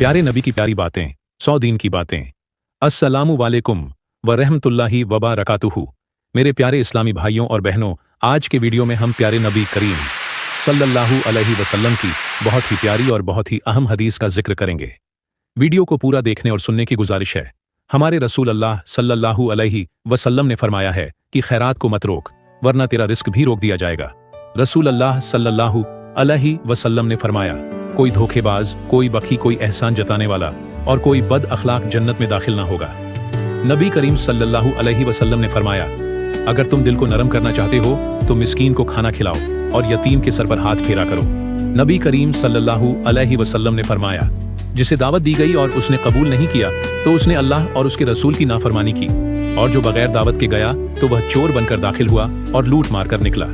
प्यारे नबी की प्यारी बातें, 100 दिन की बातें। अस्सलामु वालेकुम व रहमतुल्लाहि व बरकातुहू। मेरे प्यारे इस्लामी भाइयों और बहनों, आज के वीडियो में हम प्यारे नबी करीम सल्लल्लाहु अलैहि वसल्लम की बहुत ही प्यारी और बहुत ही अहम हदीस का जिक्र करेंगे। वीडियो को पूरा देखने और सुनने की गुजारिश है। हमारे रसूल अल्लाह सल्लल्लाहु अलैहि वसल्लम ने फरमाया है कि खैरात को मत रोक, वरना तेरा रिस्क भी रोक दिया जाएगा। रसूल अल्लाह सल्लल्लाहु अलैहि वसल्लम ने फरमाया, कोई धोखेबाज, कोई बखी, कोई एहसान जताने वाला और कोई बद अखलाक जन्नत में दाखिल ना होगा। नबी करीम सल्लल्लाहु अलैहि वसल्लम ने फरमाया, अगर तुम दिल को नरम करना चाहते हो तो मिस्कीन को खाना खिलाओ और यतीम के सर पर हाथ फेरा करो। नबी करीम सल्लल्लाहु अलैहि वसल्लम ने फरमाया, जिसे दावत दी गई और उसने कबूल नहीं किया तो उसने अल्लाह और उसके रसूल की नाफरमानी की, और जो बगैर दावत के गया तो वह चोर बनकर दाखिल हुआ और लूट मार कर निकला।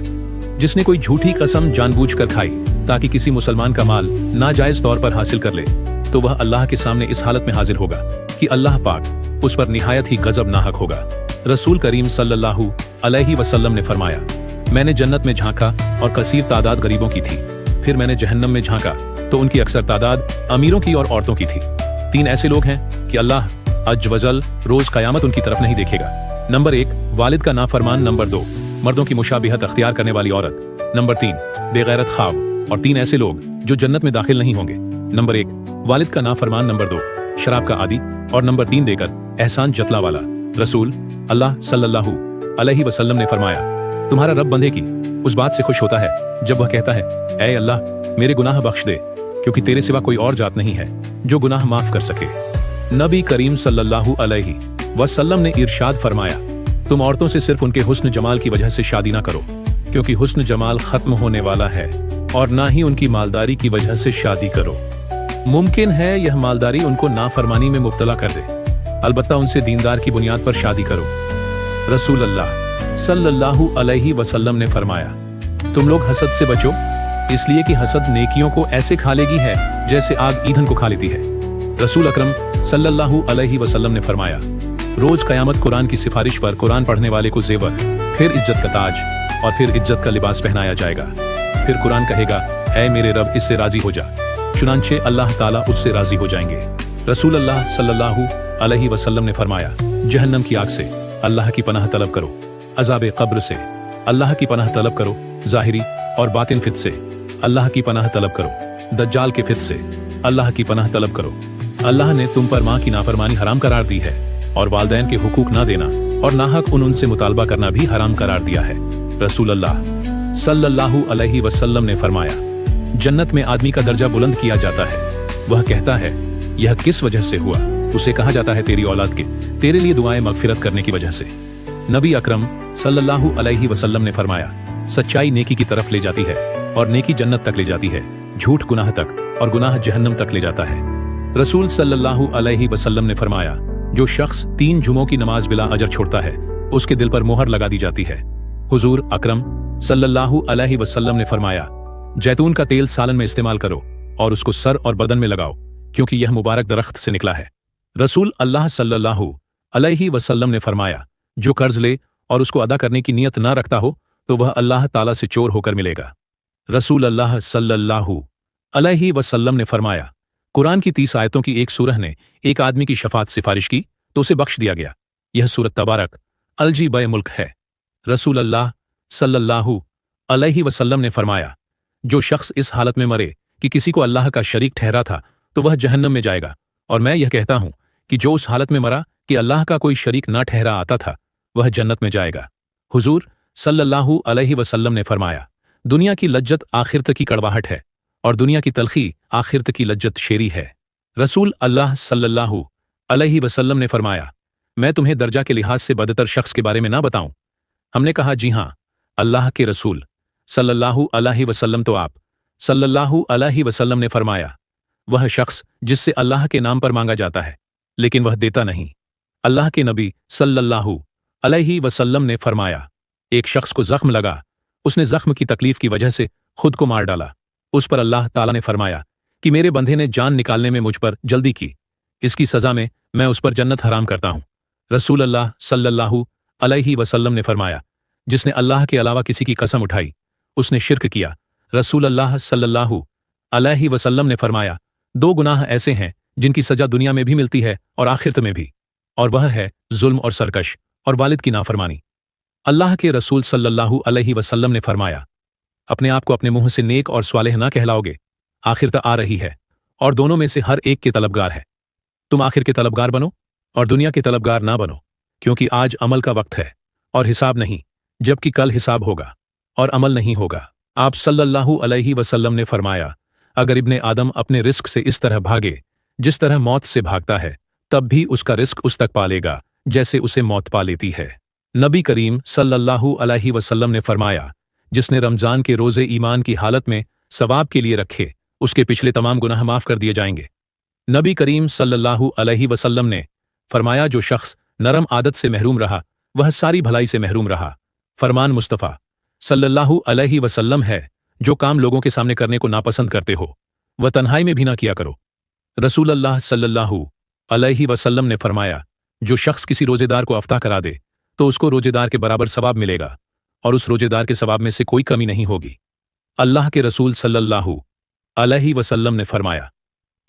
जिसने कोई झूठी कसम जानबूझकर खाई ताकि किसी मुसलमान का माल नाजायज तौर पर हासिल कर ले, तो वह अल्लाह के सामने इस हालत में हाजिर होगा कि अल्लाह पाक उस पर निहायत ही गजब नाहक होगा। रसूल करीम सल्लल्लाहु अलैहि वसल्लम ने फरमाया, मैंने जन्नत में झांका और कसीर तादाद गरीबों की थी, फिर मैंने जहन्नम में झांका तो उनकी अक्सर तादाद अमीरों की और औरतों की थी। 3 ऐसे लोग हैं कि अल्लाह अज वजल रोज कयामत उनकी तरफ नहीं देखेगा। नंबर 1, वालिद का नाफरमान। नंबर 2, मर्दों की मुशाबिहत अख्तियार करने वाली औरत। नंबर 3, बेगैरत ख्वाब। और 3 ऐसे लोग जो जन्नत में दाखिल नहीं होंगे। नंबर 1, वालिद का नाफरमान। नंबर 2, शराब का आदी। और नंबर 3, देकर एहसान जतला वाला। रसूल अल्लाह सल्लल्लाहु अलैहि वसल्लम ने फरमाया, तुम्हारा रब बंदे की उस बात से खुश होता है जब वह कहता है, ऐ अल्लाह मेरे गुनाह बख्श दे, क्योंकि तेरे सिवा कोई और जात नहीं है जो गुनाह माफ कर सके। नबी करीम सल्लल्लाहु अलैहि वसल्लम ने इरशाद फरमाया, तुम औरतों से सिर्फ उनके हुस्न जमाल की वजह से शादी ना करो, क्योंकि हुस्न जमाल खत्म होने वाला है, और ना ही उनकी मालदारी की वजह से शादी करो। मुमकिन है यह मालदारी उनको नाफरमानी में मुब्तला कर दे, अलबत्ता उनसे दीनदार की बुनियाद पर शादी करो। रसूल अल्लाह सल्लल्लाहु अलैहि वसल्लम ने फरमाया, तुम लोग हसद से बचो, इसलिए कि हसद नेकियों को ऐसे खा लेगी है जैसे आग ईंधन को खा लेती है। रसूल अकरम सल्लल्लाहु अलैहि वसल्लम ने फरमाया, रोज कयामत कुरान की सिफारिश पर कुरान पढ़ने वाले को जेवर, फिर इज्जत का ताज और फिर इज्जत का लिबास पहनाया जाएगा। फिर कुरान कहेगा, ऐ मेरे रब इससे राजी हो जा, चुनांचे अल्लाह ताला उससे राजी हो जाएंगे। रसूल अल्लाह सल्लल्लाहु अलैहि वसल्लम ने फरमाया, जहन्नम की आग से अल्लाह की पनाह तलब करो, अज़ाब कब्र से अल्लाह की पनाह तलब करो, ज़ाहिरी और बातिन फित से अल्लाह की पनाह तलब करो, दज्जाल के फित से अल्लाह की पनाह तलब करो। अल्लाह ने तुम पर माँ की नाफरमानी हराम करार दी है, और वालदैन के हुकूक ना देना और नाहक उनसे मुतालबा करना भी हराम करार दिया है। रसूल अल्लाह सल्लल्लाहु अलैहि वसल्लम ने फरमाया, जन्नत में आदमी का दर्जा बुलंद किया जाता है, वह कहता है, यह किस वजह से हुआ? उसे कहा जाता है, तेरी औलाद के तेरे लिए दुआएं मगफिरत करने की वजह से। नबी अकरम सल्लल्लाहु अलैहि वसल्लम ने फरमाया, सच्चाई नेकी की तरफ ले जाती है और नेकी जन्नत तक ले जाती है, झूठ गुनाह तक और गुनाह जहन्नम तक ले जाता है। रसूल सल्लल्लाहु अलैहि वसल्लम ने फरमाया, जो शख्स 3 जुमों की नमाज बिला अजर छोड़ता है, उसके दिल पर मोहर लगा दी जाती है। हुजूर अकरम सल्लल्लाहु अलैहि वसल्लम ने फरमाया, जैतून का तेल सालन में इस्तेमाल करो और उसको सर और बदन में लगाओ, क्योंकि यह मुबारक दरख्त से निकला है। रसूल अल्लाह सल्लल्लाहु अलैहि वसल्लम ने फरमाया, जो कर्ज ले और उसको अदा करने की नीयत ना रखता हो तो वह अल्लाह ताला से चोर होकर मिलेगा। रसूल अल्लाह सल्लल्लाहु अलैहि वसल्लम ने फरमाया, कुरान की 30 आयतों की एक सूरह ने एक आदमी की शफात सिफारिश की तो उसे बख्श दिया गया। यह सूरत तबारक अलजी बय मुल्क है। रसूल अल्लाह सल्लल्लाहु अलैहि वसल्लम ने फरमाया, जो शख्स इस हालत में मरे कि किसी को अल्लाह का शरीक ठहरा था तो वह जहन्नम में जाएगा, और मैं यह कहता हूं कि जो उस हालत में मरा कि अल्लाह का कोई शरीक ना ठहरा आता था, वह जन्नत में जाएगा। हुजूर सल्लल्लाहु अलैहि वसल्लम ने फरमाया, दुनिया की लज्जत आखिरत की कड़वाहट है और दुनिया की तलखी आखिरत की लज्जत शेरी है। रसूल अल्लाह सल्लल्लाहु अलैहि वसल्लम ने फरमाया, मैं तुम्हें दर्जा के लिहाज से बदतर शख्स के बारे में ना बताऊं? हमने कहा, जी हां अल्लाह के रसूल सल्लल्लाहु अलैहि वसल्लम, तो आप सल्लल्लाहु अलैहि वसल्लम ने फरमाया, वह शख्स जिससे अल्लाह के नाम पर मांगा जाता है लेकिन वह देता नहीं। अल्लाह के नबी सल्लल्लाहु अलैहि वसल्लम ने फरमाया, एक शख्स को जख्म लगा, उसने जख्म की तकलीफ की वजह से खुद को मार डाला। उस पर अल्लाह ताला ने फरमाया कि मेरे बंदे ने जान निकालने में मुझ पर जल्दी की, इसकी सजा में मैं उस पर जन्नत हराम करता हूं। रसूल अल्लाह सल्लल्लाहु अलैहि वसल्लम ने फरमाया, जिसने अल्लाह के अलावा किसी की कसम उठाई उसने शिर्क किया। रसूल अल्लाह सल्लल्लाहु अलैहि वसल्लम ने फरमाया, 2 गुनाह ऐसे हैं जिनकी सजा दुनिया में भी मिलती है और आखिरत में भी, और वह है जुल्म और सरकश और वालिद की नाफरमानी। अल्लाह के रसूल सल्लल्लाहु अलैहि वसल्लम ने फरमाया, अपने आप को अपने मुंह से नेक और स्वालेह ना कहलाओगे, आखिरत आ रही है और दोनों में से हर एक के तलबगार है। तुम आखिर के तलबगार बनो और दुनिया के तलबगार ना बनो, क्योंकि आज अमल का वक्त है और हिसाब नहीं, जबकि कल हिसाब होगा और अमल नहीं होगा। आप सल्लल्लाहु अलैहि वसल्लम ने फरमाया, अगर इब्ने आदम अपने रिस्क से इस तरह भागे जिस तरह मौत से भागता है, तब भी उसका रिस्क उस तक पालेगा जैसे उसे मौत पा लेती है। नबी करीम सल्लल्लाहु अलैहि वसल्लम ने फरमाया, जिसने रमजान के रोजे ईमान की हालत में सवाब के लिए रखे, उसके पिछले तमाम गुनाह माफ कर दिए जाएंगे। नबी करीम सल्लल्लाहु अलैहि वसल्लम ने फरमाया, जो शख्स नरम आदत से महरूम रहा वह सारी भलाई से महरूम रहा। फरमान मुस्तफ़ा सल्लल्लाहु अलैहि वसल्लम है, जो काम लोगों के सामने करने को नापसंद करते हो वह तन्हाई में भी ना किया करो। रसूल अल्लाह सल्लल्लाहु अलैहि वसल्लम ने फरमाया, जो शख्स किसी रोजेदार को अफ्ताह करा दे तो उसको रोजेदार के बराबर सवाब मिलेगा और उस रोजेदार के सवाब में से कोई कमी नहीं होगी। अल्लाह के रसूल सल्लल्लाहु अलैहि वसल्लम ने फरमाया,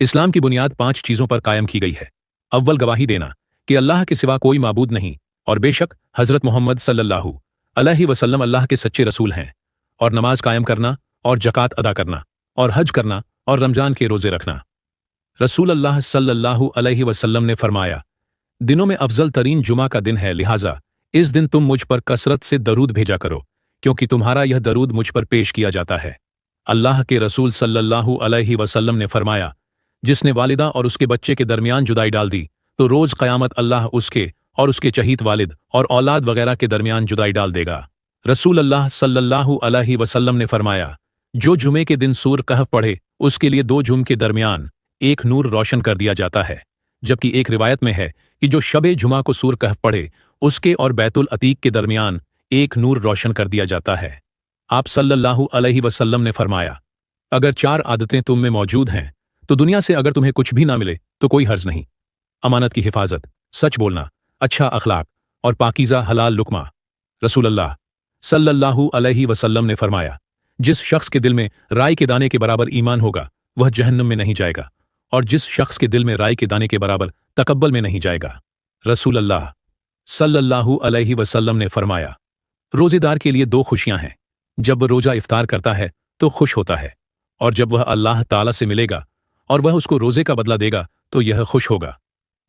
इस्लाम की बुनियाद 5 चीजों पर कायम की गई है। अव्वल गवाही देना कि अल्लाह के सिवा कोई माबूद नहीं और बेशक हजरत मोहम्मद सल्लल्लाहु अलैहि वसल्लम अल्लाह के सच्चे रसूल हैं, और नमाज कायम करना और जकात अदा करना और हज करना और रमजान के रोजे रखना। रसूल अल्लाह सल्लल्लाहु अलैहि वसल्लम ने फरमाया, दिनों में अफजल तरीन जुमा का दिन है, लिहाजा इस दिन तुम मुझ पर कसरत से दरूद भेजा करो, क्योंकि तुम्हारा यह दरूद मुझ पर पेश किया जाता है। अल्लाह के रसूल सल्लल्लाहु अलैहि वसल्लम ने फरमाया, जिसने वालिदा और उसके बच्चे के दरमियान जुदाई डाल दी तो रोज क़यामत अल्लाह उसके और उसके चहीत वालिद और औलाद वगैरह के दरमियान जुदाई डाल देगा। रसूल अल्लाह सल्लल्लाहु अलैहि वसल्लम ने फरमाया, जो जुमे के दिन सूर कहफ पढ़े उसके लिए 2 जुम के दरमियान एक नूर रोशन कर दिया जाता है, जबकि एक रिवायत में है कि जो शबे जुमा को सूर कहफ पढ़े उसके और बैतुल अतीक के दरमियान एक नूर रोशन कर दिया जाता है। आप सल्लल्लाहु अलैहि वसल्लम ने फरमाया, अगर 4 आदतें तुम में मौजूद हैं तो दुनिया से अगर तुम्हें कुछ भी ना मिले तो कोई हर्ज नहीं। अमानत की हिफाजत, सच बोलना, अच्छा अखलाक और पाकीज़ा हलाल लुक्मा। रसूल अल्लाह सल्लल्लाहु अलैहि वसल्लम ने फरमाया, जिस शख्स के दिल में राई के दाने के बराबर ईमान होगा वह जहन्नम में नहीं जाएगा, और जिस शख्स के दिल में राई के दाने के बराबर तकब्बल में नहीं जाएगा। रसूल अल्लाह सल्लल्लाहु अलैहि वसल्लम ने फरमाया, रोजेदार के लिए 2 खुशियां हैं, जब वह रोजा इफ्तार करता है तो खुश होता है, और जब वह अल्लाह ताला से मिलेगा और वह उसको रोजे का बदला देगा तो यह खुश होगा।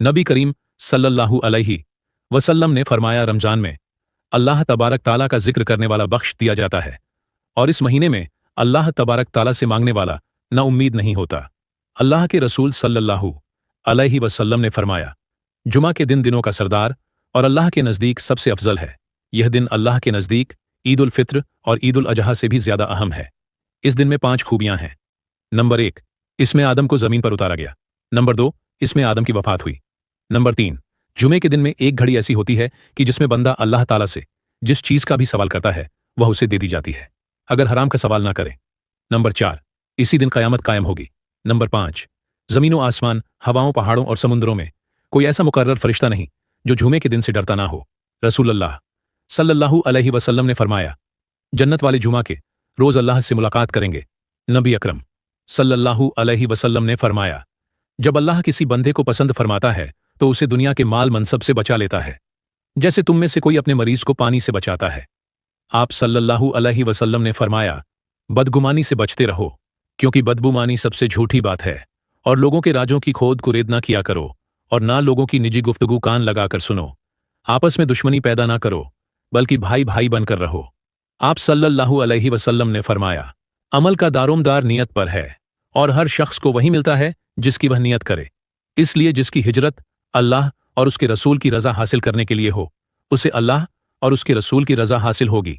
नबी करीम सल्लल्लाहु अलैहि वसल्लम ने फरमाया, रमजान में अल्लाह तबारक ताला का जिक्र करने वाला बख्श दिया जाता है, और इस महीने में अल्लाह तबारक ताला से मांगने वाला ना उम्मीद नहीं होता। अल्लाह के रसूल सल्लल्लाहु अलैहि वसल्लम ने फरमाया, जुमा के दिन दिनों का सरदार और अल्लाह के नज़दीक सबसे अफजल है। यह दिन अल्लाह के नज़दीक ईद उल फित्र और ईद उल अजहा से भी ज्यादा अहम है। इस दिन में 5 खूबियां हैं। नंबर 1, इसमें आदम को जमीन पर उतारा गया। नंबर 2, इसमें आदम की वफात हुई। नंबर 3, जुमे के दिन में एक घड़ी ऐसी होती है कि जिसमें बंदा अल्लाह ताला से जिस चीज का भी सवाल करता है वह उसे दे दी जाती है, अगर हराम का सवाल ना करे। नंबर 4, इसी दिन क़यामत कायम होगी। नंबर 5, जमीनों आसमान, हवाओं, पहाड़ों और समुद्रों में कोई ऐसा मुकर्रर फरिश्ता नहीं जो जुमे के दिन से डरता ना हो। रसूल अल्लाह सल्लल्लाहु अलैहि वसल्लम ने फरमाया, जन्नत वाले जुमा के रोज अल्लाह से मुलाकात करेंगे। नबी अकरम सल्लल्लाहु अलैहि वसल्लम ने फरमाया, जब अल्लाह किसी बंदे को पसंद फरमाता है तो उसे दुनिया के माल मनसब से बचा लेता है, जैसे तुम में से कोई अपने मरीज को पानी से बचाता है। आप सल्लल्लाहु अलैहि वसल्लम ने फरमाया, बदगुमानी से बचते रहो, क्योंकि बदगुमानी सबसे झूठी बात है, और लोगों के राजों की खोद कुरेद ना किया करो, और ना लोगों की निजी गुफ्तगू कान लगाकर सुनो। आपस में दुश्मनी पैदा ना करो, बल्कि भाई भाई बनकर रहो। आप सल्लल्लाहु अलैहि वसल्लम ने फरमाया, अमल का दारोमदार नियत पर है, और हर शख्स को वही मिलता है जिसकी वह नियत करे। इसलिए जिसकी हिजरत अल्लाह और उसके रसूल की रज़ा हासिल करने के लिए हो, उसे अल्लाह और उसके रसूल की रज़ा हासिल होगी।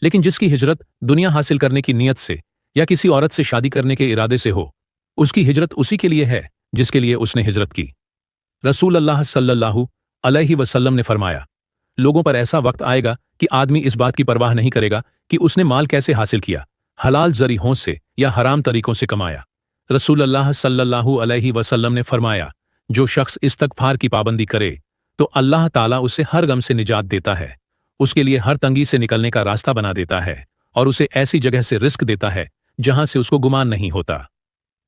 लेकिन जिसकी हिजरत दुनिया हासिल करने की नीयत से या किसी औरत से शादी करने के इरादे से हो, उसकी हिजरत उसी के लिए है जिसके लिए उसने हिजरत की। रसूल अल्लाह सल्लल्लाहु अलैहि वसल्लम ने फरमाया, लोगों पर ऐसा वक्त आएगा कि आदमी इस बात की परवाह नहीं करेगा कि उसने माल कैसे हासिल किया, हलाल ज़रियों से या हराम तरीकों से कमाया। रसूल अल्लाह सल्लल्लाहु अलैहि वसल्लम ने फरमाया, जो शख्स इस्तग़फ़ार की पाबंदी करे तो अल्लाह ताला उसे हर गम से निजात देता है, उसके लिए हर तंगी से निकलने का रास्ता बना देता है, और उसे ऐसी जगह से रिस्क देता है जहां से उसको गुमान नहीं होता।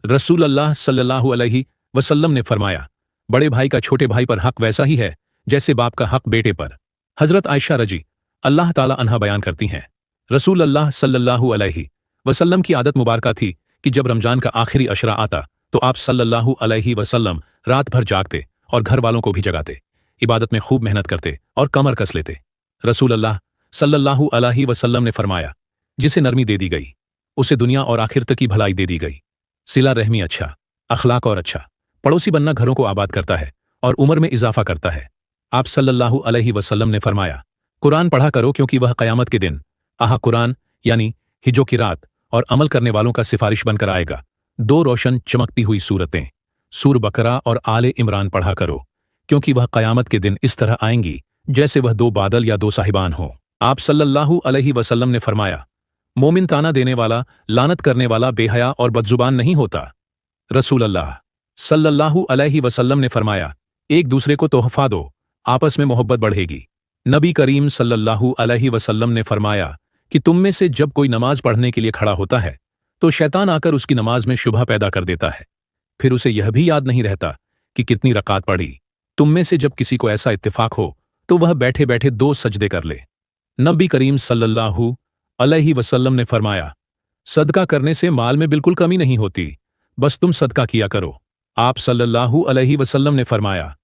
रसूल अल्लाह सल्लल्लाहु अलैहि वसल्लम ने फरमाया, बड़े भाई का छोटे भाई पर हक वैसा ही है जैसे बाप का हक बेटे पर। हजरत आयशा रजी अल्लाह ताला अन्हा बयान करती हैं, रसूल अल्लाह सल्लल्लाहु अलैहि वसल्लम की आदत मुबारका थी कि जब रमजान का आखिरी अशरा आता तो आप सल्लल्लाहु अलैहि वसल्लम रात भर जागते और घर वालों को भी जगाते, इबादत में खूब मेहनत करते और कमर कस लेते। रसूल अल्लाह सल्लल्लाहु अलैहि वसल्लम ने फरमाया, जिसे नरमी दे दी गई उसे दुनिया और आखिर तक की भलाई दे दी गई। सिला रहमी अच्छा, अखलाक और अच्छा, पड़ोसी बनना घरों को आबाद करता है और उम्र में इजाफा करता है। आप सल्लल्लाहु अलैहि वसल्लम ने फरमाया, कुरान पढ़ा करो क्योंकि वह क़यामत के दिन कुरान यानी हिजो की रात और अमल करने वालों का सिफारिश बनकर आएगा। दो रोशन चमकती हुई सूरतें सूर बकरा और आले इमरान पढ़ा करो क्योंकि वह क़यामत के दिन इस तरह आएंगी जैसे वह दो बादल या दो साहिबान हो। आप सल्लल्लाहु अलैहि वसल्लम ने फरमाया, मोमिन ताना देने वाला, लानत करने वाला, बेहया और बदजुबान नहीं होता। रसूल अल्लाह सल्लल्लाहु अलैहि वसल्लम ने फरमाया, एक दूसरे को तोहफा दो, आपस में मोहब्बत बढ़ेगी। नबी करीम सल्लल्लाहु अलैहि वसल्लम ने फरमाया कि तुम में से जब कोई नमाज पढ़ने के लिए खड़ा होता है तो शैतान आकर उसकी नमाज में शुबह पैदा कर देता है, फिर उसे यह भी याद नहीं रहता कि कितनी रकात पढ़ी। तुम में से जब किसी को ऐसा इत्तेफाक हो तो वह बैठे बैठे 2 सजदे कर ले। नबी करीम सल्लल्लाहु अलैहि वसल्लम ने फरमाया, सदका करने से माल में बिल्कुल कमी नहीं होती, बस तुम सदका किया करो। आप सल्लल्लाहु अलैहि वसल्लम ने फरमाया,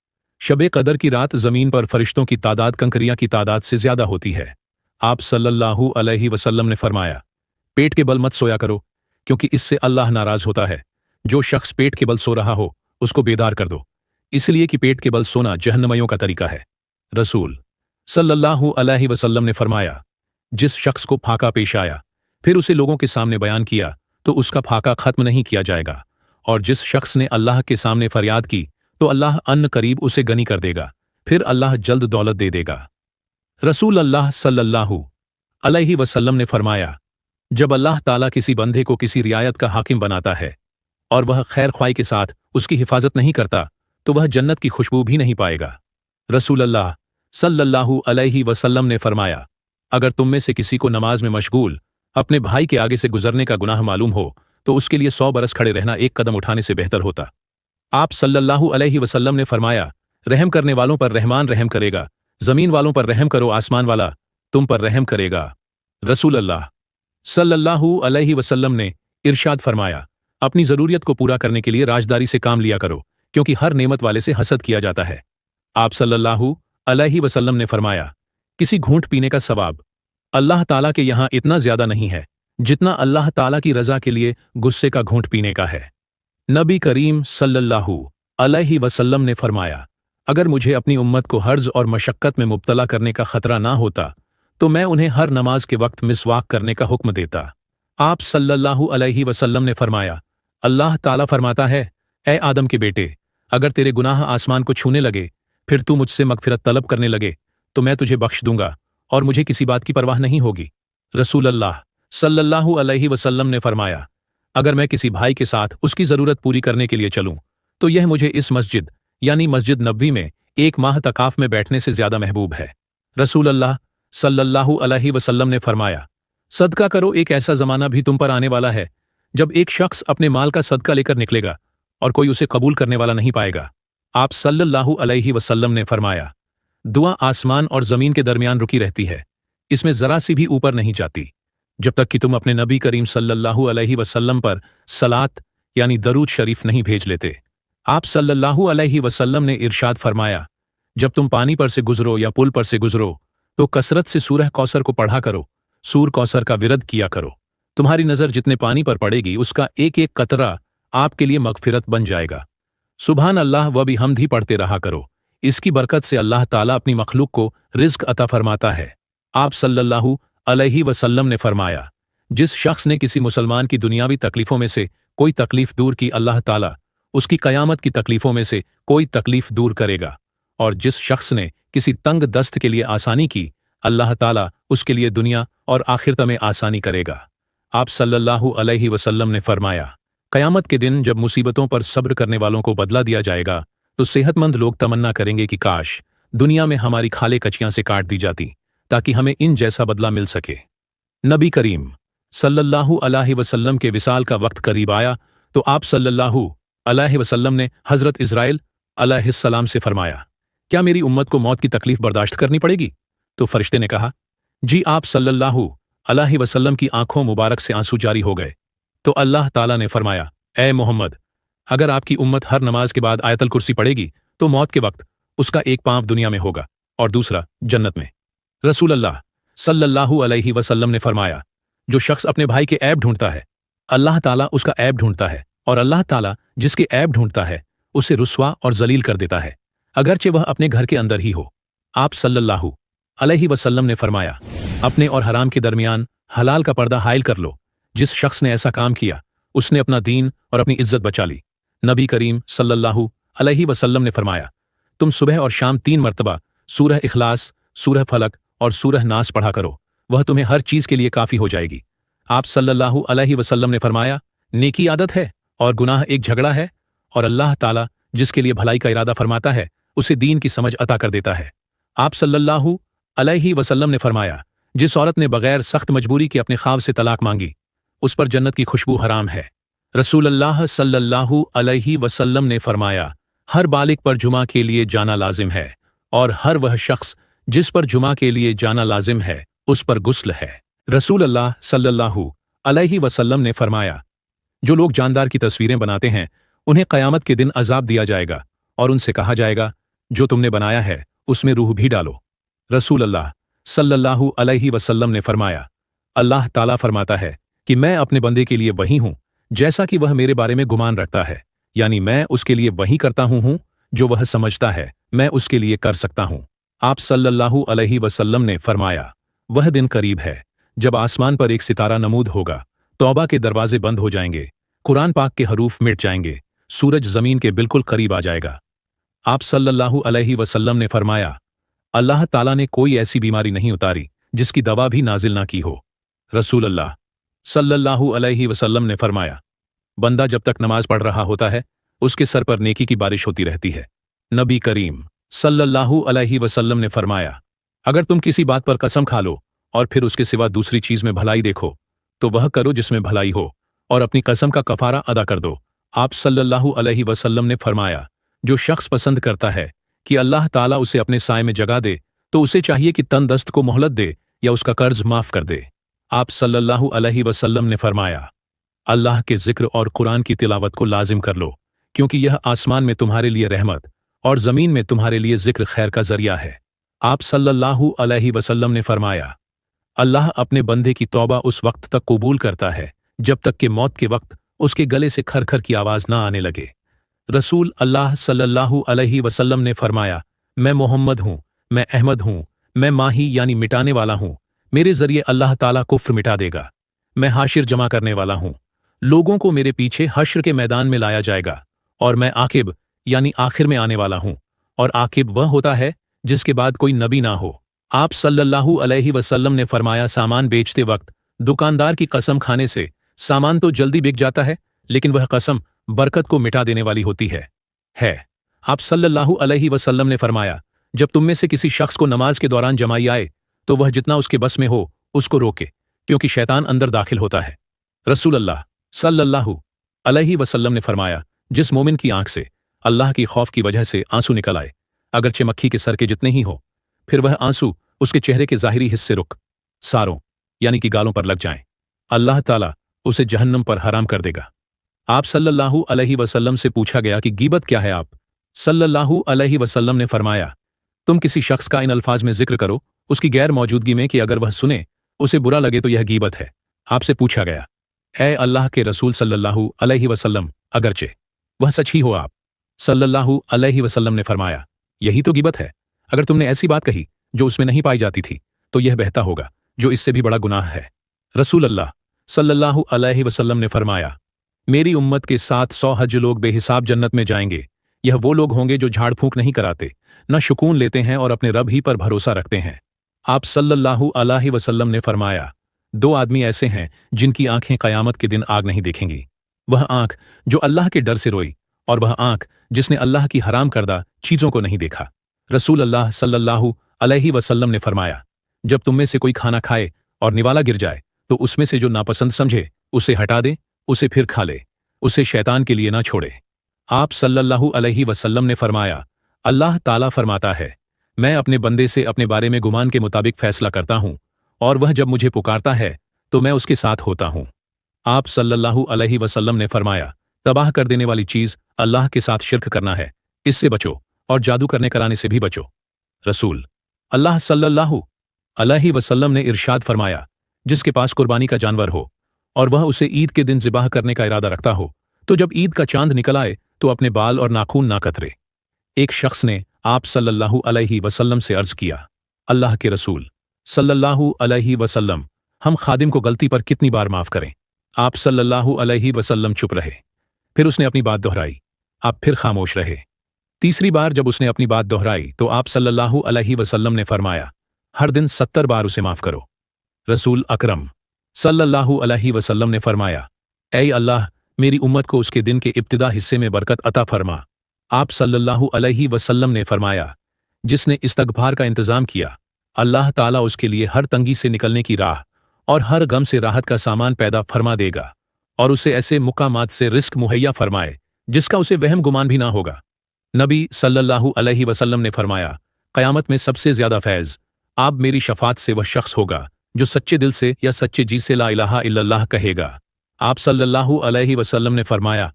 शबे कदर की रात जमीन पर फरिश्तों की तादाद कंकरियां की तादाद से ज्यादा होती है। आप सल्लल्लाहु अलैहि वसल्लम ने फरमाया, पेट के बल मत सोया करो क्योंकि इससे अल्लाह नाराज होता है। जो शख्स पेट के बल सो रहा हो उसको बेदार कर दो, इसलिए कि पेट के बल सोना जहन्नमियों का तरीका है। रसूल सल्लल्लाहु अलैहि वसल्लम ने फरमाया, जिस शख्स को फाका पेश आया फिर उसे लोगों के सामने बयान किया तो उसका फाका खत्म नहीं किया जाएगा, और जिस शख्स ने अल्लाह के सामने फरियाद की तो अल्लाह अन्न करीब उसे गनी कर देगा, फिर अल्लाह जल्द दौलत दे देगा। रसूल अल्लाह सल्लल्लाहु अलैहि वसल्लम ने फरमाया, जब अल्लाह ताला किसी बंदे को किसी रियायत का हाकिम बनाता है और वह खैर ख्वाही के साथ उसकी हिफाजत नहीं करता तो वह जन्नत की खुशबू भी नहीं पाएगा। रसूल अल्लाह सल्लल्लाहु अलैहि वसल्लम ने फरमाया, अगर तुम में से किसी को नमाज में मशगूल अपने भाई के आगे से गुजरने का गुनाह मालूम हो तो उसके लिए 100 बरस खड़े रहना एक कदम उठाने से बेहतर होता। आप सल्लल्लाहु अलैहि वसल्लम ने फरमाया, रहम करने वालों पर रहमान रहम करेगा, जमीन वालों पर रहम करो, आसमान वाला तुम पर रहम करेगा। रसूल अल्लाह सल्लल्लाहु अलैहि वसल्लम ने इरशाद फरमाया, अपनी जरूरियत को पूरा करने के लिए राजदारी से काम लिया करो क्योंकि हर नेमत वाले से हसद किया जाता है। आप सल्लल्लाहु अलैहि वसल्लम ने फरमाया, किसी घूंट पीने का सवाब अल्लाह ताला के यहां इतना ज्यादा नहीं है जितना अल्लाह ताला की रजा के लिए गुस्से का घूंट पीने का है। नबी करीम सल्लल्लाहु अलैहि वसल्लम ने फरमाया, अगर मुझे अपनी उम्मत को हर्ज और मशक्कत में मुब्तला करने का खतरा ना होता तो मैं उन्हें हर नमाज के वक्त मिसवाक करने का हुक्म देता। आप सल्लल्लाहु अलैहि वसल्लम ने फरमाया, अल्लाह ताला फरमाता है, ए आदम के बेटे, अगर तेरे गुनाह आसमान को छूने लगे फिर तू मुझसे मगफिरत तलब करने लगे तो मैं तुझे बख्श दूंगा और मुझे किसी बात की परवाह नहीं होगी। रसूल अल्लाह सल्लल्लाहु अलैहि वसल्लम ने फरमाया, अगर मैं किसी भाई के साथ उसकी जरूरत पूरी करने के लिए चलूं तो यह मुझे इस मस्जिद यानी मस्जिद नबवी में 1 माह तकाफ में बैठने से ज्यादा महबूब है। रसूल अल्लाह सल्लल्लाहु अलैहि वसल्लम ने फरमाया, सदका करो, एक ऐसा जमाना भी तुम पर आने वाला है जब एक शख्स अपने माल का सदका लेकर निकलेगा और कोई उसे कबूल करने वाला नहीं पाएगा। आप सल्लल्लाहु अलैहि वसल्लम ने फरमाया, दुआ आसमान और जमीन के दरमियान रुकी रहती है, इसमें जरा सी भी ऊपर नहीं जाती जब तक कि तुम अपने नबी करीम सल्लल्लाहु अलैहि वसल्लम पर सलात यानी दरूद शरीफ नहीं भेज लेते। आप सल्लल्लाहु अलैहि वसल्लम ने इरशाद फरमाया, जब तुम पानी पर से गुजरो या पुल पर से गुजरो तो कसरत से सूरह कौसर को पढ़ा करो, सूर कौसर का विरद किया करो। तुम्हारी नजर जितने पानी पर पड़ेगी उसका एक एक कतरा आपके लिए मगफिरत बन जाएगा। सुभान अल्लाह व बिहम्द ही पढ़ते रहा करो, इसकी बरकत से अल्लाह ताला अपनी मखलूक को रिज्क अता फरमाता है। आप सल्लल्लाहु अलैहि वसल्लम ने फरमाया, जिस शख्स ने किसी मुसलमान की दुनियावी तकलीफों में से कोई तकलीफ दूर की, अल्लाह ताला उसकी कयामत की तकलीफों में से कोई तकलीफ दूर करेगा, और जिस शख्स ने किसी तंग दस्त के लिए आसानी की, अल्लाह ताला उसके लिए दुनिया और आखिरत में आसानी करेगा। आप सल्लल्लाहु अलैहि वसल्लम ने फरमाया, कयामत के दिन जब मुसीबतों पर सब्र करने वालों को बदला दिया जाएगा तो सेहतमंद लोग तमन्ना करेंगे कि काश दुनिया में हमारी खाले कचियां से काट दी जाती ताकि हमें इन जैसा बदला मिल सके। नबी करीम सल्लल्लाहु अलैहि वसल्लम के विसाल का वक्त करीब आया तो आप सल्लल्लाहु अलैहि वसल्लम ने हज़रत इज़राइल अलैहिस्सलाम से फरमाया, क्या मेरी उम्मत को मौत की तकलीफ बर्दाश्त करनी पड़ेगी? तो फरिश्ते ने कहा, जी। आप सल्लल्लाहु अलैहि वसल्लम की आंखों मुबारक से आंसू जारी हो गए। तो अल्लाह ताला ने फरमाया, ए मोहम्मद, अगर आपकी उम्मत हर नमाज के बाद आयतल कुर्सी पढ़ेगी तो मौत के वक्त उसका एक पांव दुनिया में होगा और दूसरा जन्नत में। रसूल अल्लाह सल्लल्लाहु अलैहि वसल्लम ने फरमाया, जो शख्स अपने भाई के ऐब ढूंढता है, अल्लाह ताला उसका ऐब ढूंढता है, और अल्लाह ताला जिसके ऐब ढूंढता है उसे रुस्वा और जलील कर देता है, अगरचे वह अपने घर के अंदर ही हो। आप सल्लल्लाहु अलैहि वसल्लम ने फरमाया, अपने और हराम के दरमियान हलाल का पर्दा हायल कर लो। जिस शख्स ने ऐसा काम किया उसने अपना दीन और अपनी इज्जत बचा ली। नबी करीम सल्लल्लाहु अलैहि वसल्लम ने फरमाया, तुम सुबह और शाम 3 मरतबा सूरह इखलास, सूरह फलक और सूरह नास पढ़ा करो, वह तुम्हें हर चीज के लिए काफी हो जाएगी। आप सल्लल्लाहु अलैहि वसल्लम ने फरमाया, नेकी आदत है और गुनाह एक झगड़ा है, और अल्लाह ताला जिसके लिए भलाई का इरादा फरमाता है उसे दीन की समझ अता कर देता है। आप सल्लल्लाहु अलैहि वसल्लम ने फरमाया, जिस औरत ने बगैर सख्त मजबूरी के अपने ख्वाब से तलाक मांगी उस पर जन्नत की खुशबू हराम है। रसूल अल्लाह सल्लल्लाहु अलैहि वसल्लम ने फरमाया, हर बालिग पर जुमा के लिए जाना लाजिम है, और हर वह शख्स जिस पर जुमा के लिए जाना लाजिम है उस पर गुस्ल है। रसूल अल्लाह सल्लल्लाहु अलैहि वसल्लम ने फरमाया, जो लोग जानदार की तस्वीरें बनाते हैं उन्हें क़यामत के दिन अजाब दिया जाएगा और उनसे कहा जाएगा, जो तुमने बनाया है उसमें रूह भी डालो। रसूल अल्लाह सल्लल्लाहु अलैहि वसल्लम ने फरमाया, अल्लाह ताला फरमाता है कि मैं अपने बंदे के लिए वही हूं जैसा कि वह मेरे बारे में गुमान रखता है, यानी मैं उसके लिए वही करता हूं जो वह समझता है मैं उसके लिए कर सकता हूं। आप सल्लल्लाहु अलैहि वसल्लम ने फरमाया, वह दिन करीब है जब आसमान पर एक सितारा नमूद होगा, तौबा के दरवाजे बंद हो जाएंगे, कुरान पाक के हरूफ मिट जाएंगे, सूरज जमीन के बिल्कुल करीब आ जाएगा। आप सल्लल्लाहु अलैहि वसल्लम ने फरमाया, अल्लाह ताला ने कोई ऐसी बीमारी नहीं उतारी जिसकी दवा भी नाजिल ना की हो। रसूल अल्लाह सल्लल्लाहु अलैहि वसल्लम ने फरमाया, बंदा जब तक नमाज पढ़ रहा होता है उसके सर पर नेकी की बारिश होती रहती है। नबी करीम सल्लल्लाहु अलैहि वसल्लम ने फरमाया, अगर तुम किसी बात पर कसम खा लो और फिर उसके सिवा दूसरी चीज में भलाई देखो तो वह करो जिसमें भलाई हो, और अपनी कसम का कफारा अदा कर दो। आप सल्लल्लाहु अलैहि वसल्लम ने फरमाया, जो शख्स पसंद करता है कि अल्लाह ताला उसे अपने साए में जगा दे तो उसे चाहिए कि तंदस्त को मोहलत दे या उसका कर्ज माफ कर दे। आप सल्लल्लाहु अलैहि वसल्लम ने फरमाया, अल्लाह के जिक्र और कुरान की तिलावत को लाजिम कर लो, क्योंकि यह आसमान में तुम्हारे लिए रहमत और जमीन में तुम्हारे लिए जिक्र खैर का जरिया है। आप सल्लल्लाहु अलैहि वसल्लम ने फरमाया, अल्लाह अपने बंदे की तौबा उस वक्त तक कबूल करता है जब तक कि मौत के वक्त उसके गले से खरखर की आवाज ना आने लगे। रसूल अल्लाह सल्लल्लाहु अलैहि वसल्लम ने फरमाया, मैं मोहम्मद हूं, मैं अहमद हूं, मैं माही यानी मिटाने वाला हूं, मेरे जरिए अल्लाह ताला कुफ्र मिटा देगा। मैं हाशिर जमा करने वाला हूं, लोगों को मेरे पीछे हश्र के मैदान में लाया जाएगा, और मैं आकिब यानी आखिर में आने वाला हूं, और आकिब वह होता है जिसके बाद कोई नबी ना हो। आप सल्लल्लाहु अलैहि वसल्लम ने फरमाया, सामान बेचते वक्त दुकानदार की कसम खाने से सामान तो जल्दी बिक जाता है, लेकिन वह कसम बरकत को मिटा देने वाली होती है। आप सल्लल्लाहु अलैहि वसल्लम ने फरमाया, जब तुम में से किसी शख्स को नमाज के दौरान जमाई आए तो वह जितना उसके बस में हो उसको रोके, क्योंकि शैतान अंदर दाखिल होता है। रसूल अल्लाह सल्लल्लाहु अलैहि वसल्लम ने फरमाया, जिस मोमिन की आंख से अल्लाह की खौफ की वजह से आंसू निकल आए, अगरचे मक्खी के सर के जितने ही हो, फिर वह आंसू उसके चेहरे के ज़ाहिरी हिस्से रुख सारों यानी कि गालों पर लग जाएं, अल्लाह ताला उसे जहन्नम पर हराम कर देगा। आप सल्लल्लाहु अलैहि वसल्लम से पूछा गया कि गीबत क्या है? आप सल्लल्लाहु अलैहि वसल्लम ने फरमाया, तुम किसी शख्स का इन अल्फाज में जिक्र करो उसकी गैर मौजूदगी में कि अगर वह सुने उसे बुरा लगे तो यह गीबत है। आपसे पूछा गया, ए अल्लाह के रसूल सल्लल्लाहु अलैहि वसल्लम, अगरचे वह सच ही हो? आप सल्लल्लाहु अलैहि वसल्लम ने फरमाया, यही तो गीबत है। अगर तुमने ऐसी बात कही जो उसमें नहीं पाई जाती थी तो यह बहता होगा जो इससे भी बड़ा गुनाह है। रसूल अल्लाह सल्लल्लाहु अलैहि वसल्लम ने फरमाया, मेरी उम्मत के 700 हज लोग बेहिसाब जन्नत में जाएंगे। यह वो लोग होंगे जो झाड़ फूंक नहीं कराते, न शुकून लेते हैं और अपने रब ही पर भरोसा रखते हैं। आप सल्लल्लाहु अलैहि वसल्लम ने फरमाया, 2 आदमी ऐसे हैं जिनकी आंखें क़यामत के दिन आग नहीं देखेंगी। वह आंख जो अल्लाह के डर से रोई, और वह आंख जिसने अल्लाह की हराम करदा चीजों को नहीं देखा। रसूल अल्लाह सल्लल्लाहु अलैहि वसल्लम ने फरमाया, जब तुम में से कोई खाना खाए और निवाला गिर जाए तो उसमें से जो नापसंद समझे उसे हटा दे, उसे फिर खा ले, उसे शैतान के लिए ना छोड़े। आप सल्लल्लाहु अलैहि वसल्लम ने फरमाया, अल्लाह ताला फरमाता है, मैं अपने बंदे से अपने बारे में गुमान के मुताबिक फैसला करता हूँ, और वह जब मुझे पुकारता है तो मैं उसके साथ होता हूँ। आप सल्लल्लाहु अलैहि वसल्लम ने फरमाया, तबाह कर देने वाली चीज अल्लाह के साथ शिर्क करना है, इससे बचो, और जादू करने कराने से भी बचो। रसूल अल्लाह सल्लल्लाहु अलैहि वसल्लम ने इरशाद फरमाया, जिसके पास कुर्बानी का जानवर हो और वह उसे ईद के दिन ज़िबाह करने का इरादा रखता हो, तो जब ईद का चांद निकल आए तो अपने बाल और नाखून ना कतरे। एक शख्स ने आप सल्लल्लाहु अलैहि वसल्लम से अर्ज किया, अल्लाह के रसूल सल्लल्लाहु अलैहि वसल्लम, हम खादिम को गलती पर कितनी बार माफ करें? आप सल्लल्लाहु अलैहि वसल्लम चुप रहे। फिर उसने अपनी बात दोहराई, आप फिर खामोश रहे। तीसरी बार जब उसने अपनी बात दोहराई तो आप सल्लल्लाहु अलैहि वसल्लम ने फरमाया, हर दिन 70 बार उसे माफ करो। रसूल अकरम सल्लल्लाहु अलैहि वसल्लम ने फरमाया, ऐ अल्लाह, मेरी उम्मत को उसके दिन के इब्तिदा हिस्से में बरकत अता फरमा। आप सल्लल्लाहु अलैहि वसल्लम ने फरमाया, जिसने इस्तगफार का इंतजाम किया, अल्लाह ताला उसके लिए हर तंगी से निकलने की राह और हर गम से राहत का सामान पैदा फरमा देगा, और उसे ऐसे मुकामात से रिस्क मुहैया फरमाए जिसका उसे वहम गुमान भी ना होगा। नबी सल्लल्लाहु अलैहि वसल्लम ने फरमाया, क़यामत में सबसे ज्यादा फैज़ आप मेरी शफात से वह शख्स होगा जो सच्चे दिल से या सच्चे जी से ला इलाहा इल्लल्लाह कहेगा। आप सल्लल्लाहु अलैहि वसल्लम ने फरमाया,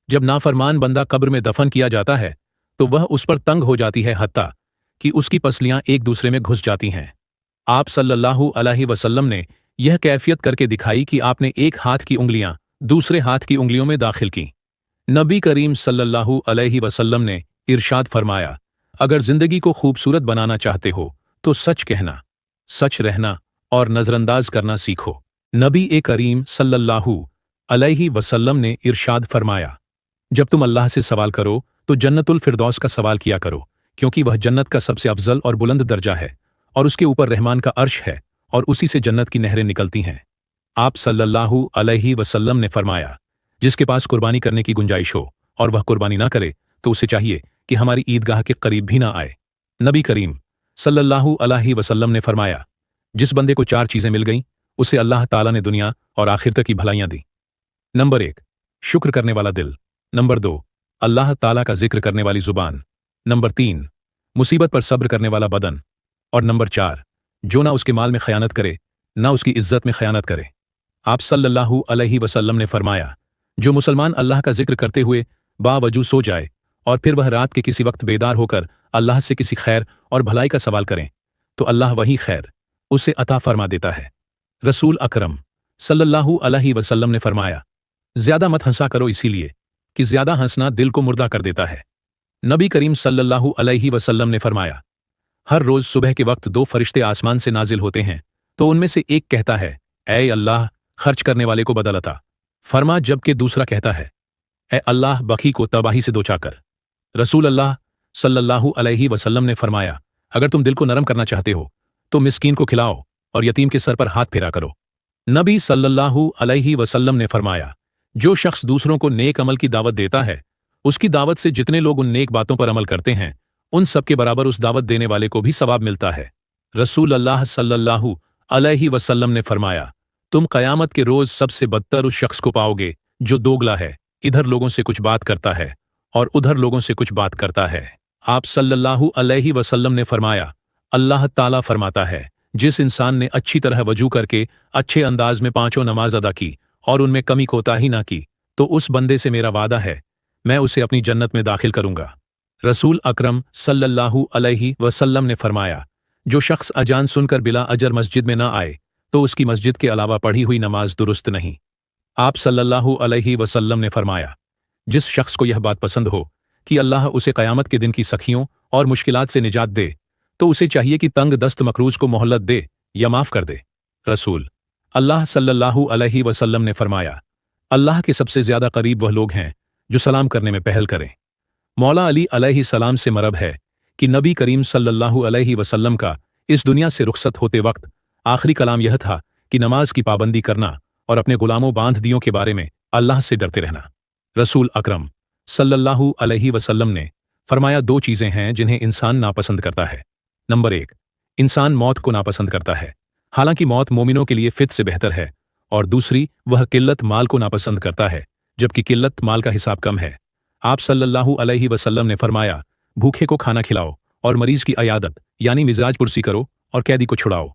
जब नाफरमान बंदा कब्र में दफन किया जाता है तो वह उस पर तंग हो जाती है, हत्ता कि उसकी पसलियां एक दूसरे में घुस जाती हैं। आप सल्लल्लाहु अलैहि वसल्लम ने यह कैफियत करके दिखाई कि आपने एक हाथ की उंगलियां दूसरे हाथ की उंगलियों में दाखिल की। नबी करीम सल्लल्लाहु अलैहि वसल्लम ने इरशाद फरमाया, अगर जिंदगी को खूबसूरत बनाना चाहते हो तो सच कहना, सच रहना और नजरअंदाज करना सीखो। नबी करीम सल्लल्लाहु अलैहि वसल्लम ने इरशाद फरमाया, जब तुम अल्लाह से सवाल करो तो जन्नतुल फिरदौस का सवाल किया करो, क्योंकि वह जन्नत का सबसे अफजल और बुलंद दर्जा है, और उसके ऊपर रहमान का अर्श है, और उसी से जन्नत की नहरें निकलती हैं। आप सल्लल्लाहु अलैहि वसल्लम ने फरमाया, जिसके पास कुर्बानी करने की गुंजाइश हो और वह कुर्बानी ना करे तो उसे चाहिए कि हमारी ईदगाह के करीब भी ना आए। नबी करीम सल्लल्लाहु अलैहि वसल्लम ने फरमाया, जिस बंदे को 4 चीजें मिल गईं उसे अल्लाह ताला ने दुनिया और आखिरत की भलाइयां दी। नंबर 1, शुक्र करने वाला दिल। नंबर 2, अल्लाह ताला का जिक्र करने वाली जुबान। नंबर 3, मुसीबत पर सब्र करने वाला बदन। और नंबर 4, जो ना उसके माल में खयानत करे ना उसकी इज्जत में खयानत करे। आप सल्लल्लाहु अलैहि वसल्लम ने फरमाया, जो मुसलमान अल्लाह का जिक्र करते हुए बावजूद सो जाए और फिर वह रात के किसी वक्त बेदार होकर अल्लाह से किसी खैर और भलाई का सवाल करें तो अल्लाह वही खैर उसे अता फरमा देता है। रसूल अकरम सल्लल्लाहु अलैहि वसल्लम ने फरमाया, ज्यादा मत हंसा करो, इसीलिए कि ज्यादा हंसना दिल को मुर्दा कर देता है। नबी करीम सल्लल्लाहु अलैहि वसल्लम ने फरमाया, हर रोज सुबह के वक्त 2 फरिश्ते आसमान से नाजिल होते हैं, तो उनमें से एक कहता है, ऐ अल्लाह, खर्च करने वाले को बदल अता फरमा, जबकि दूसरा कहता है, ऐ अल्लाह, बखी को तबाही से दोचा कर। रसूल अल्लाह सल्लल्लाहु अलैहि वसल्लम ने फरमाया, अगर तुम दिल को नरम करना चाहते हो तो मिस्कीन को खिलाओ और यतीम के सर पर हाथ फेरा करो। नबी सल्लल्लाहु अलैहि वसल्लम ने फरमाया, जो शख्स दूसरों को नेक अमल की दावत देता है, उसकी दावत से जितने लोग उन नेक बातों पर अमल करते हैं उन सब के बराबर उस दावत देने वाले को भी सवाब मिलता है। रसूल अल्लाह सल्लल्लाहु अलैहि वसल्लम ने फरमाया, तुम क़यामत के रोज सबसे बदतर उस शख्स को पाओगे जो दोगला है, इधर लोगों से कुछ बात करता है और उधर लोगों से कुछ बात करता है। आप सल्लल्लाहु अलैहि वसल्लम ने फरमाया, अल्लाह ताला फरमाता है, जिस इंसान ने अच्छी तरह वजू करके अच्छे अंदाज में 5 नमाज अदा की और उनमें कमी कोताही ना की, तो उस बंदे से मेरा वादा है, मैं उसे अपनी जन्नत में दाखिल करूंगा। रसूल अकरम सल्लल्लाहु अलैहि वसल्लम ने फरमाया, जो शख्स अजान सुनकर बिला अजर मस्जिद में ना आए तो उसकी मस्जिद के अलावा पढ़ी हुई नमाज दुरुस्त नहीं। आप सल्लल्लाहु अलैहि वसल्लम ने फरमाया, जिस शख्स को यह बात पसंद हो कि अल्लाह उसे क़यामत के दिन की सखियों और मुश्किलात से निजात दे, तो उसे चाहिए कि तंग दस्त मकरूज को मोहल्लत दे या माफ कर दे। रसूल अल्लाह सल्लल्लाहु अलैहि वसल्लम ने फरमाया, अल्लाह के सबसे ज्यादा करीब वह लोग हैं जो सलाम करने में पहल करें। मौला अली अलैहि सलाम से मरब है कि नबी करीम सल्लल्लाहु अलैहि वसल्लम का इस दुनिया से रुखसत होते वक्त आखिरी कलाम यह था कि नमाज की पाबंदी करना और अपने गुलामों बांध दियों के बारे में अल्लाह से डरते रहना। रसूल अकरम सल्लल्लाहु अलैहि वसल्लम ने फरमाया, 2 चीजें हैं जिन्हें इंसान नापसंद करता है। नंबर 1, इंसान मौत को नापसंद करता है, हालांकि मौत मोमिनों के लिए फित से बेहतर है। और दूसरी, वह किल्लत माल को नापसंद करता है, जबकि किल्लत माल का हिसाब कम है। आप सल्लल्लाहु अलैहि वसल्लम ने फरमाया, भूखे को खाना खिलाओ और मरीज की अयादत यानी मिजाज पुरसी करो और कैदी को छुड़ाओ।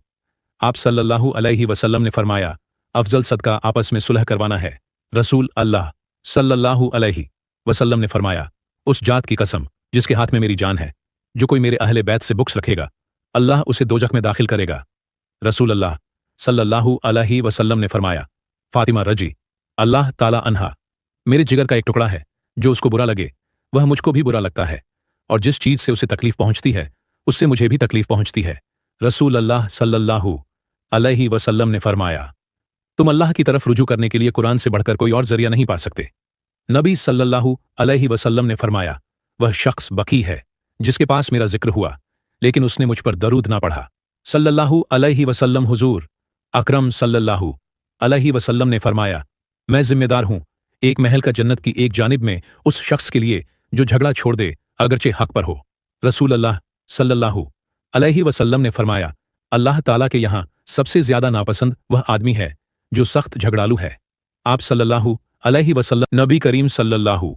आप सल्लल्लाहु अलैहि वसल्लम ने फरमाया, अफजल सदका आपस में सुलह करवाना है। रसूल अल्लाह सल्लल्लाहु अलैहि वसल्लम ने फरमाया, उस जात की कसम जिसके हाथ में मेरी जान है, जो कोई मेरे अहले बैत से बुक्स रखेगा, अल्लाह उसे दोजख में दाखिल करेगा। रसूल अल्लाह सल्लल्लाहु अलैहि वसल्लम ने फरमाया, फातिमा रजी अल्लाह ताला अन्हा मेरे जिगर का एक टुकड़ा है, जो उसको बुरा लगे वह मुझको भी बुरा लगता है, और जिस चीज से उसे तकलीफ पहुंचती है उससे मुझे भी तकलीफ पहुंचती है। रसूल अल्लाह सल्लल्लाहु अलैहि वसल्लम ने फरमाया, तुम अल्लाह की तरफ रुजू करने के लिए कुरान से बढ़कर कोई और जरिया नहीं पा सकते। नबी सल्लल्लाहु अलैहि वसल्लम ने फरमाया, वह शख्स बकी है जिसके पास मेरा जिक्र हुआ लेकिन उसने मुझ पर दरूद ना पढ़ा। सल्लल्लाहु अलैहि वसल्लम हुजूर अकरम सल्लल्लाहु अलैहि वसल्लम ने फरमाया, मैं जिम्मेदार हूं एक महल का जन्नत की एक जानिब में उस शख्स के लिए जो झगड़ा छोड़ दे अगरचे हक पर हो। रसूल अल्लाह सल्लल्लाहु अलैहि वसल्लम ने फरमाया, अल्लाह ताला के यहाँ सबसे ज्यादा नापसंद वह आदमी है जो सख्त झगड़ालू है। आप सल्लल्लाहु अलैहि वसल्लम नबी करीम सल्लल्लाहु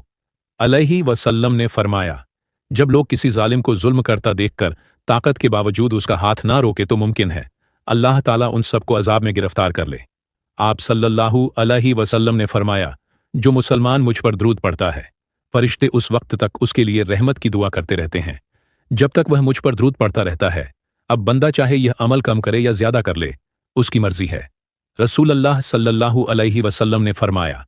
अलैहि वसल्लम ने फरमाया, जब लोग किसी जालिम को जुल्म करता देखकर ताकत के बावजूद उसका हाथ ना रोके तो मुमकिन है अल्लाह ताला उन सबको अजाब में गिरफ्तार कर ले। आप सल्लल्लाहु अलैहि वसल्लम ने फरमाया, जो मुसलमान मुझ पर दरूद पढ़ता है फरिश्ते उस वक्त तक उसके लिए रहमत की दुआ करते रहते हैं जब तक वह मुझ पर दरूद पढ़ता रहता है। अब बंदा चाहे यह अमल कम करे या ज्यादा कर ले, उसकी मर्जी है। रसूल अल्लाह सल्लल्लाहु अलैहि वसल्लम ने फरमाया,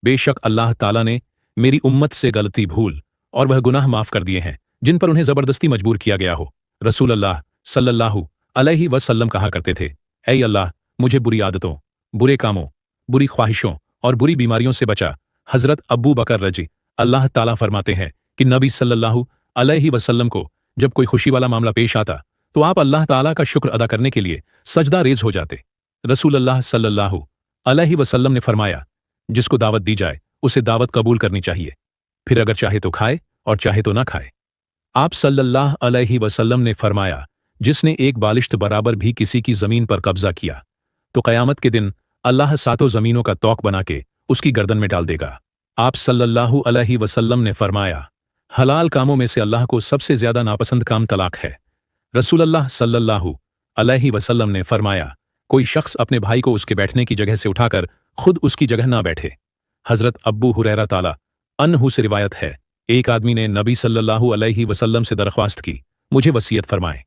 बेशक अल्लाह ताला ने मेरी उम्मत से गलती भूल और वह गुनाह माफ कर दिए हैं जिन पर उन्हें जबरदस्ती मजबूर किया गया हो। रसूल अल्लाह सल्लल्लाहु अलैहि वसल्लम कहा करते थे, ऐ अल्लाह मुझे बुरी आदतों, बुरे कामों, बुरी ख्वाहिशों और बुरी बीमारियों से बचा। हजरत अबू बकर रजी अल्लाह ताला फरमाते हैं कि नबी सल्लल्लाहु अलैहि वसल्लम को जब कोई खुशी वाला मामला पेश आता तो आप अल्लाह ताला का शुक्र अदा करने के लिए सजदा रेज हो जाते। रसूल अल्लाह सल्लल्लाहु अलैहि वसल्लम ने फरमाया, जिसको दावत दी जाए उसे दावत कबूल करनी चाहिए, फिर अगर चाहे तो खाए और चाहे तो ना खाए। आप सल्लल्लाहु अलैहि वसल्लम ने फरमाया, जिसने एक बालिश्त बराबर भी किसी की जमीन पर कब्जा किया तो कयामत के दिन अल्लाह सातों जमीनों का तौक बना के उसकी गर्दन में डाल देगा। आप सल्लल्लाहु अलैहि वसल्लम ने फरमाया, हलाल कामों में से अल्लाह को सबसे ज्यादा नापसंद काम तलाक है। रसूल अल्लाह सल्लल्लाहु अलैहि वसल्लम ने फरमाया, कोई शख्स अपने भाई को उसके बैठने की जगह से उठाकर खुद उसकी जगह ना बैठे। हजरत अब्बू हुरैरा ताला अन्हु से रिवायत है, एक आदमी ने नबी सल्लल्लाहु अलैहि वसल्लम से दरख्वास्त की, मुझे वसीयत फरमाएं।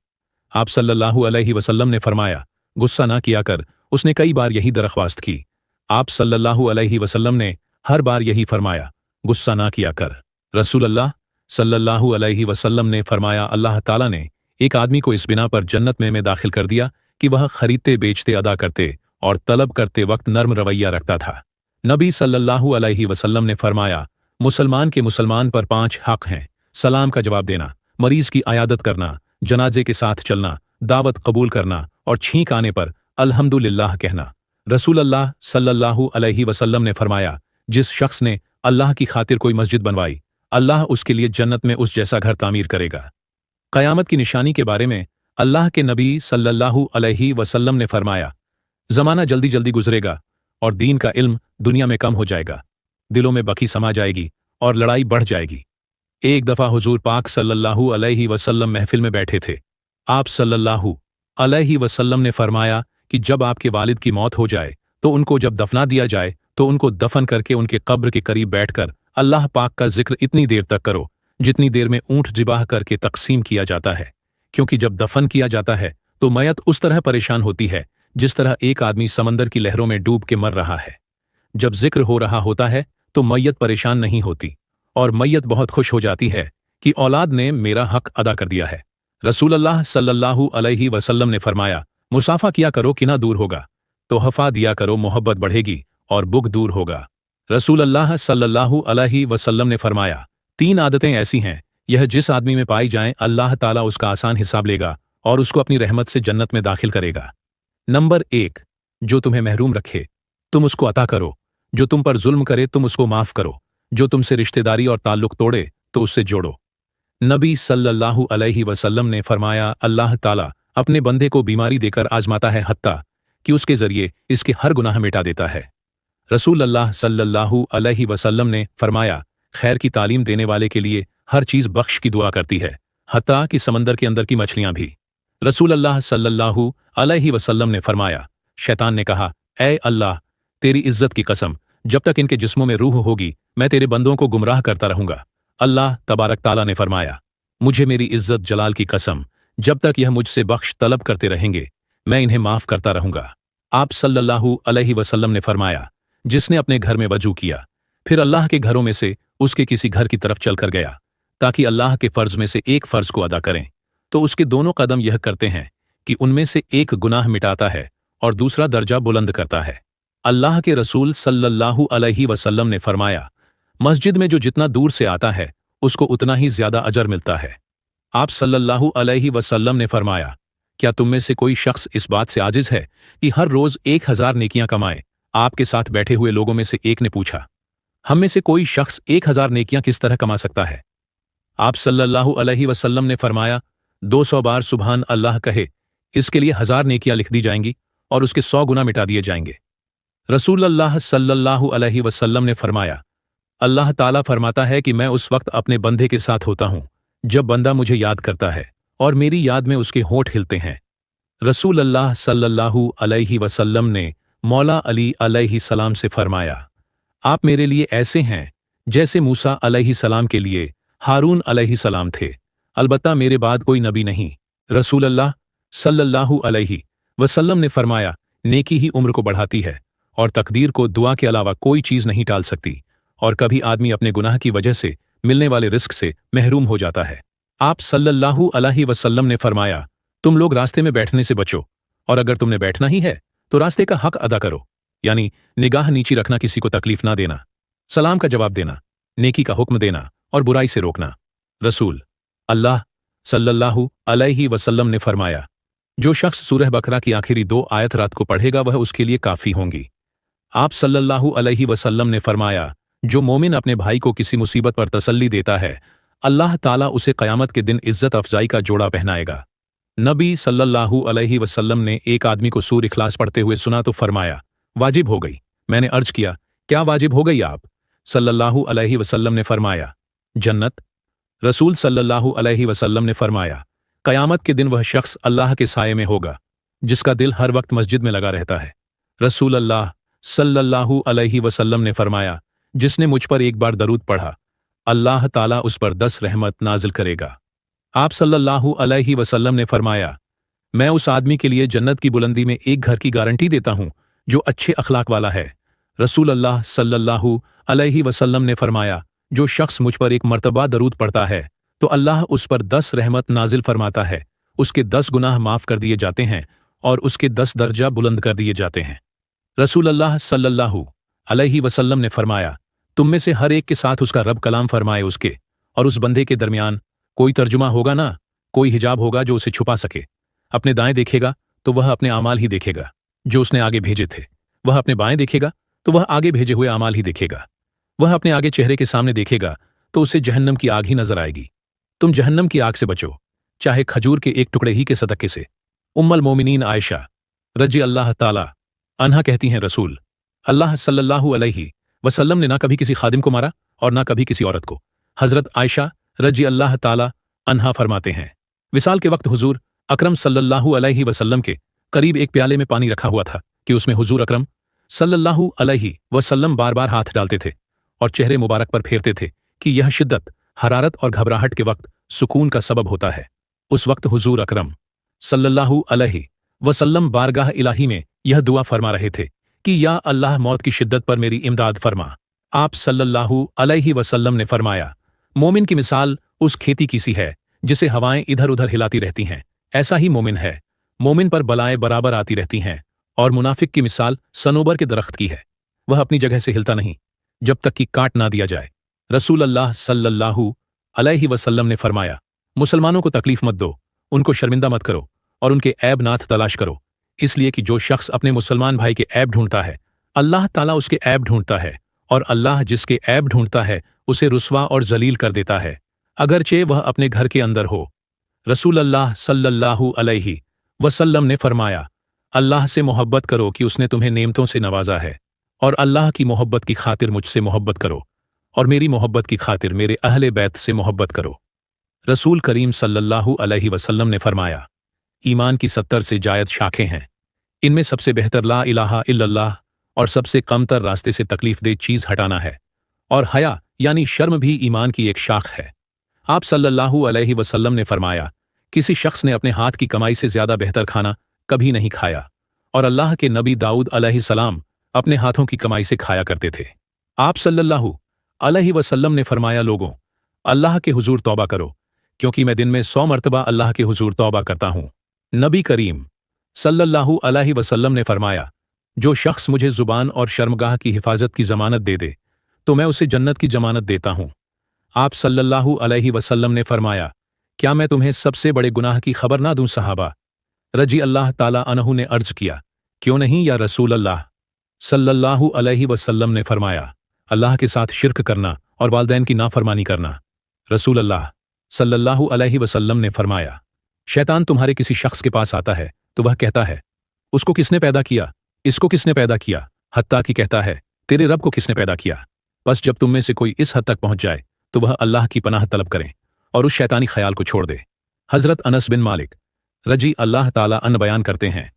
आप सल्लल्लाहु अलैहि वसल्लम ने फरमाया, गुस्सा ना किया कर। उसने कई बार यही दरख्वास्त की। आप सल्लल्लाहु अलैहि वसल्लम ने हर बार यही फरमाया, गुस्सा ना किया कर। रसूल अल्लाह सल्लल्लाहु अलैहि वसल्लम ने फरमाया, अल्लाह ताला ने एक आदमी को इस बिना पर जन्नत में दाखिल कर दिया कि वह खरीदते बेचते अदा करते और तलब करते वक्त नर्म रवैया रखता था। नबी सल्लल्लाहु अलैहि वसल्लम ने फरमाया, मुसलमान के मुसलमान पर 5 हक हैं, सलाम का जवाब देना, मरीज की आयादत करना, जनाजे के साथ चलना, दावत कबूल करना और छींक आने पर अल्हम्दुलिल्लाह कहना। रसूल अल्लाह सल्लल्लाहु अलैहि वसल्लम ने फरमाया, जिस शख्स ने अल्लाह की खातिर कोई मस्जिद बनवाई, अल्लाह उसके लिए जन्नत में उस जैसा घर तामीर करेगा। क़यामत की निशानी के बारे में अल्लाह के नबी सल्लल्लाहु अलैहि वसल्लम ने फरमाया, ज़माना जल्दी जल्दी गुजरेगा और दीन का इल्म दुनिया में कम हो जाएगा, दिलों में बखी समा जाएगी और लड़ाई बढ़ जाएगी। एक दफ़ा हुजूर पाक सल्लल्लाहु अलैहि वसल्लम महफिल में बैठे थे। आप सल्लल्लाहु अलैहि वसल्लम ने फरमाया कि जब आपके वालिद की मौत हो जाए तो उनको जब दफना दिया जाए तो उनको दफन करके उनके कब्र के करीब बैठकर अल्लाह पाक का जिक्र इतनी देर तक करो जितनी देर में ऊंट जिबाह करके तकसीम किया जाता है, क्योंकि जब दफन किया जाता है तो मैयत उस तरह परेशान होती है जिस तरह एक आदमी समंदर की लहरों में डूब के मर रहा है। जब जिक्र हो रहा होता है तो मैयत परेशान नहीं होती और मैयत बहुत खुश हो जाती है कि औलाद ने मेरा हक अदा कर दिया है। रसूल अल्लाह सल्लल्लाहु अलैहि वसल्लम ने फरमाया, मुसाफा किया करो किना दूर होगा, तोहफा दिया करो मोहब्बत बढ़ेगी और बुग़्ज़ दूर होगा। रसूल अल्लाह सल्लल्लाहु अलैहि वसल्लम ने फरमाया, 3 आदतें ऐसी हैं, यह जिस आदमी में पाई जाएं अल्लाह ताला उसका आसान हिसाब लेगा और उसको अपनी रहमत से जन्नत में दाखिल करेगा। नंबर 1, जो तुम्हें महरूम रखे तुम उसको अता करो, जो तुम पर जुल्म करे तुम उसको माफ करो, जो तुमसे रिश्तेदारी और ताल्लुक तोड़े तो उससे जोड़ो। नबी सल्लल्लाहु अलैहि वसल्लम ने फरमाया, अल्लाह ताला अपने बंदे को बीमारी देकर आजमाता है हत्ता कि उसके जरिए इसके हर गुनाह मिटा देता है। रसूल अल्लाह सल्लल्लाहु अलैहि वसल्लम ने फरमाया, खैर की तालीम देने वाले के लिए हर चीज़ बख्श की दुआ करती है, हत्ता कि समंदर के अंदर की मछलियां भी। रसूल अल्लाह सल्लल्लाहु अलैहि वसल्लम ने फरमाया, शैतान ने कहा, ऐ अल्लाह, तेरी इज्जत की कसम, जब तक इनके जिस्मों में रूह होगी मैं तेरे बंदों को गुमराह करता रहूंगा। अल्लाह तबारक ताला ने फरमाया, मुझे मेरी इज्जत जलाल की कसम, जब तक यह मुझसे बख्श तलब करते रहेंगे मैं इन्हें माफ करता रहूंगा। आप सल्लल्लाहु अलैहि वसल्लम ने फरमाया, जिसने अपने घर में वजू किया फिर अल्लाह के घरों में से उसके किसी घर की तरफ चलकर गया ताकि अल्लाह के फर्ज में से एक फर्ज को अदा करें, तो उसके दोनों कदम यह करते हैं कि उनमें से एक गुनाह मिटाता है और दूसरा दर्जा बुलंद करता है। अल्लाह के रसूल सल्लल्लाहु अलैहि वसल्लम ने फरमाया, मस्जिद में जो जितना दूर से आता है उसको उतना ही ज्यादा अजर मिलता है। आप सल्लल्लाहु अलैहि वसल्लम ने फरमाया, क्या तुम में से कोई शख्स इस बात से आजिज है कि हर रोज 1000 नेकियां कमाए? आपके साथ बैठे हुए लोगों में से एक ने पूछा, हम में से कोई शख्स 1000 नेकियां किस तरह कमा सकता है? आप सल्लल्लाहु अलैहि वसल्लम ने फरमाया, 200 बार सुभान अल्लाह कहे, इसके लिए 1000 नेकियां लिख दी जाएंगी और उसके 100 गुना मिटा दिए जाएंगे। रसूल अल्लाह सल्लल्लाहु अलैहि वसल्लम ने फरमाया, अल्लाह ताला फरमाता है कि मैं उस वक्त अपने बंदे के साथ होता हूं जब बंदा मुझे याद करता है और मेरी याद में उसके होंठ हिलते हैं। रसूल अल्लाह सल्लल्लाहु अलैहि वसल्लम ने मौला अली अलैहि सलाम से फरमाया, आप मेरे लिए ऐसे हैं जैसे मूसा अलैहि सलाम के लिए हारून अलैहि सलाम थे, अलबत्ता मेरे बाद कोई नबी नहीं। रसूल अल्लाह सल्लल्लाहु अलैहि वसल्लम ने फरमाया, नेकी ही उम्र को बढ़ाती है और तकदीर को दुआ के अलावा कोई चीज नहीं टाल सकती, और कभी आदमी अपने गुनाह की वजह से मिलने वाले रिस्क से महरूम हो जाता है। आप सल्लल्लाहु अलैहि वसल्लम ने फरमाया, तुम लोग रास्ते में बैठने से बचो, और अगर तुमने बैठना ही है तो रास्ते का हक अदा करो, यानी निगाह नीची रखना, किसी को तकलीफ ना देना, सलाम का जवाब देना, नेकी का हुक्म देना और बुराई से रोकना। रसूल अल्लाह सल्लल्लाहु अलैहि वसल्लम ने फरमाया, जो शख्स सूरह बकरा की आखिरी 2 आयत रात को पढ़ेगा वह उसके लिए काफी होंगी। आप सल्लल्लाहु अलैहि वसल्लम ने फरमाया, जो मोमिन अपने भाई को किसी मुसीबत पर तसल्ली देता है अल्लाह ताला उसे क़यामत के दिन इज्जत अफजाई का जोड़ा पहनाएगा। नबी सल्लल्लाहु अलैहि वसल्लम ने एक आदमी को सूर इखलास पढ़ते हुए सुना तो फरमाया, वाजिब हो गई। मैंने अर्ज किया, क्या वाजिब हो गई? आप सल्लल्लाहु अलैहि वसल्लम ने फरमाया, जन्नत। रसूल सल्लल्लाहु अलैहि वसल्लम ने फरमाया, क़यामत के दिन वह शख्स अल्लाह के साये में होगा जिसका दिल हर वक्त मस्जिद में लगा रहता है। रसूल अल्लाह सल्लल्लाहु अलैहि वसल्लम ने फरमाया, जिसने मुझ पर एक बार दरूद पढ़ा अल्लाह ताला उस पर 10 रहमत नाजिल करेगा। आप सल्लल्लाहु अलैहि वसल्लम ने फरमाया, मैं उस आदमी के लिए जन्नत की बुलंदी में एक घर की गारंटी देता हूं जो अच्छे अखलाक वाला है। रसूल अल्लाह सल्लल्लाहु अलैहि वसल्लम ने फरमाया, जो शख्स मुझ पर एक मर्तबा दरूद पढ़ता है तो अल्लाह उस पर 10 रहमत नाजिल फरमाता है, उसके 10 गुनाह माफ कर दिए जाते हैं और उसके 10 दर्जा बुलंद कर दिए जाते हैं। रसूल अल्लाह सल्लल्लाहु अलैहि वसल्लम ने फरमाया, तुम में से हर एक के साथ उसका रब कलाम फरमाए उसके और उस बंदे के दरमियान कोई तर्जुमा होगा ना, कोई हिजाब होगा जो उसे छुपा सके। अपने दाएं देखेगा तो वह अपने आमाल ही देखेगा जो उसने आगे भेजे थे, वह अपने बाएं देखेगा तो वह आगे भेजे हुए आमाल ही देखेगा, वह अपने आगे चेहरे के सामने देखेगा तो उसे जहन्नम की आग ही नजर आएगी। तुम जहन्नम की आग से बचो, चाहे खजूर के एक टुकड़े ही के सदक़े से। उम्मुल मोमिनीन आयशा रज़ी अल्लाह ताला अन्हा कहती हैं, रसूल अल्लाह सल्लल्लाहु अलैहि वसल्लम ने ना कभी किसी खादिम को मारा और ना कभी किसी औरत को। हजरत आयशा रज़ी अल्लाह ताला अन्हा फरमाते हैं, विसाल के वक्त हुजूर अकरम सल्लल्लाहु अलैहि वसल्लम के करीब एक प्याले में पानी रखा हुआ था कि उसमें हुजूर अकरम सल्लल्लाहु अलैहि वसल्लम बार बार हाथ डालते थे और चेहरे मुबारक पर फेरते थे कि यह शिद्दत, हरारत और घबराहट के वक्त सुकून का सबब होता है। उस वक्त हुजूर अकरम सल्लल्लाहु अलैहि वसल्लम बारगाह इलाही में यह दुआ फरमा रहे थे कि या अल्लाह मौत की शिद्दत पर मेरी इमदाद फरमा। आप सल्लल्लाहु अलैहि वसल्लम ने फरमाया, मोमिन की मिसाल उस खेती की सी है जिसे हवाएं इधर उधर हिलाती रहती हैं, ऐसा ही मोमिन है। मोमिन पर बलाएं बराबर आती रहती हैं और मुनाफिक की मिसाल सनोबर के दरख्त की है, वह अपनी जगह से हिलता नहीं जब तक कि काट ना दिया जाए। रसूल अल्लाह सल्लल्लाहु अलैहि वसल्लम ने फरमाया, मुसलमानों को तकलीफ मत दो, उनको शर्मिंदा मत करो और उनके ऐब नाथ तलाश करो, इसलिए कि जो शख्स अपने मुसलमान भाई के ऐब ढूंढता है अल्लाह ताला उसके ऐब ढूंढता है, और अल्लाह जिसके ऐब ढूंढता है उसे रुस्वा और जलील कर देता है, अगरचे वह अपने घर के अंदर हो। रसूल अल्लाह सल्लल्लाहु अलैहि वसल्लम ने फरमाया, अल्लाह से मोहब्बत करो कि उसने तुम्हें नेमतों से नवाजा है, और अल्लाह की मोहब्बत की खातिर मुझसे मोहब्बत करो और मेरी मोहब्बत की खातिर मेरे अहले बैत से मोहब्बत करो। रसूल करीम सल्लल्लाहु अलैहि वसल्लम ने फरमाया, ईमान की 70 से जायद शाखें हैं। इनमें सबसे बेहतर ला इलाहा इल्लल्लाह और सबसे कमतर रास्ते से तकलीफदेह चीज हटाना है। और हया यानी शर्म भी ईमान की एक शाख है। आप सल्लल्लाहु अलैहि वसल्लम ने फरमाया, किसी शख्स ने अपने हाथ की कमाई से ज्यादा बेहतर खाना कभी नहीं खाया, और अल्लाह के नबी दाऊद अलैहिस्सलाम अपने हाथों की कमाई से खाया करते थे। आप सल्लल्लाहु अलैहि वसल्लम ने फरमाया, लोगों, अल्लाह के हुजूर तौबा करो, क्योंकि मैं दिन में 100 मरतबा अल्लाह के हुजूर तौबा करता हूं। नबी करीम सल्लल्लाहु अलैहि वसल्लम ने फरमाया, जो शख्स मुझे जुबान और शर्मगाह की हिफाजत की जमानत दे दे तो मैं उसे जन्नत की जमानत देता हूं। आप सल्लल्लाहु अलैहि वसल्लम ने फरमाया, क्या मैं तुम्हें सबसे बड़े गुनाह की खबर ना दूं सहाबा? रजी अल्लाह ताला अन्हु ने अर्ज किया, क्यों नहीं या रसूल अल्लाह? सल्लल्लाहु अलैहि वसल्लम ने फरमाया, अल्लाह के साथ शिर्क करना और वालिदैन की नाफरमानी करना। रसूल अल्लाह सल्लल्लाहु अलैहि वसल्लम ने फरमाया, शैतान तुम्हारे किसी शख्स के पास आता है तो वह कहता है, उसको किसने पैदा किया, इसको किसने पैदा किया, हत्ता कि कहता है, तेरे रब को किसने पैदा किया। बस जब तुम में से कोई इस हद तक पहुंच जाए तो वह अल्लाह की पनाह तलब करें और उस शैतानी ख्याल को छोड़ दे। हजरत अनस बिन मालिक रजी अल्लाह ताला अन बयान करते हैं,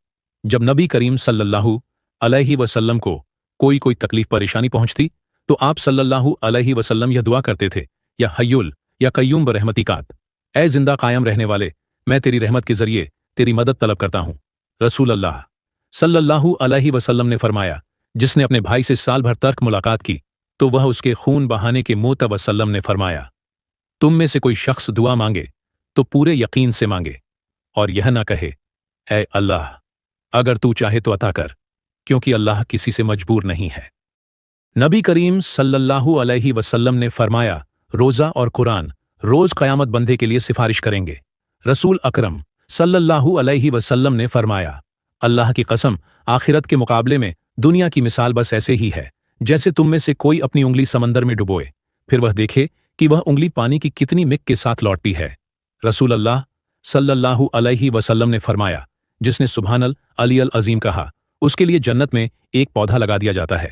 जब नबी करीम सल्लल्लाहु अलैहि वसल्लम को कोई तकलीफ परेशानी पहुंचती तो आप सल्लल्लाहु अलैहि वसल्लम यह दुआ करते थे, या हय्युल या कय्यूम बरहमतिकात, ऐ जिंदा कायम रहने वाले, मैं तेरी रहमत के जरिए तेरी मदद तलब करता हूं। रसूल अल्लाह सल्लल्लाहु अलैहि वसल्लम ने फरमाया, जिसने अपने भाई से साल भर तर्क मुलाकात की तो वह उसके खून बहाने के मुँह वसल्लम ने फरमाया, तुम में से कोई शख्स दुआ मांगे तो पूरे यकीन से मांगे और यह ना कहे, ऐ अल्लाह, अगर तू चाहे तो अता कर, क्योंकि अल्लाह किसी से मजबूर नहीं है। नबी करीम सल्लल्लाहु अलैहि वसल्लम ने फरमाया, रोजा और कुरान रोज कयामत बंदे के लिए सिफारिश करेंगे। रसूल अकरम सल्लल्लाहु अलैहि वसल्लम ने फरमाया, अल्लाह की कसम, आखिरत के मुकाबले में दुनिया की मिसाल बस ऐसे ही है जैसे तुम में से कोई अपनी उंगली समंदर में डुबोए, फिर वह देखे कि वह उंगली पानी की कितनी मिक के साथ लौटती है। रसूल अल्लाह सल्लल्लाहु अलैहि वसल्लम ने फरमाया, जिसने सुभानल अली अल अजीम कहा, उसके लिए जन्नत में एक पौधा लगा दिया जाता है।